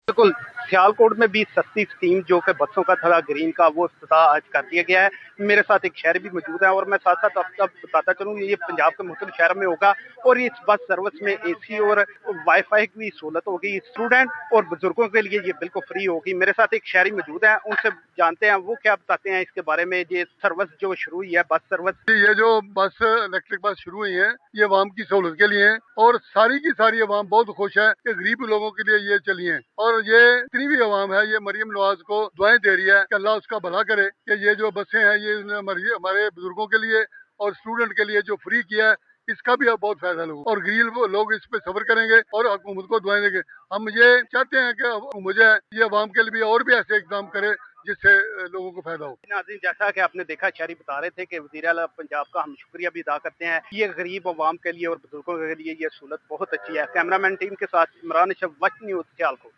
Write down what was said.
बिल्कुल, सियालकोट में भी सस्ती स्कीम जो कि बसों का था ग्रीन का वो इफ्तिताह आज कर दिया गया है। मेरे साथ एक शहरी भी मौजूद है और मैं साथ-साथ आपको बताता चलूँ ये पंजाब के मुख्तलिफ शहरों में होगा और इस बस सर्विस में एसी और वाई-फाई की सहूलत होगी। स्टूडेंट और बुजुर्गों के लिए ये बिल्कुल फ्री होगी। मेरे साथ एक शहरी मौजूद है, उनसे जानते हैं वो क्या बताते हैं इसके बारे में। ये सर्विस जो शुरू हुई है बस सर्विस। ये जो बस इलेक्ट्रिक बस शुरू हुई है ये अवाम की सहूलत के लिए है और सारी की सारी अवाम बहुत खुश है कि गरीब लोगों के लिए ये चली है। और ये इतनी भी अवाम है ये मरियम नवाज को दुआएं दे रही है कि अल्लाह उसका भला करे कि ये जो बसें हैं ये हमारे बुजुर्गों के लिए और स्टूडेंट के लिए जो फ्री किया है इसका भी अब बहुत फायदा लोग और गरीब लोग इस पे सब्र करेंगे और हुकूमत को दुआएं देंगे। हम ये चाहते हैं कि मुझे ये अवाम के लिए भी और भी ऐसे इकदाम करे जिससे लोगों को फायदा हो। नाज़रीन, जैसा कि आपने देखा शहरी बता रहे थे कि वज़ीर आला पंजाब का हम शुक्रिया भी अदा करते हैं। ये गरीब अवाम के लिए और बुजुर्गों के लिए ये सहूलत बहुत अच्छी है। कैमरामैन टीम के साथ इमरान अशरफ, वक्त न्यूज़ सियालकोट।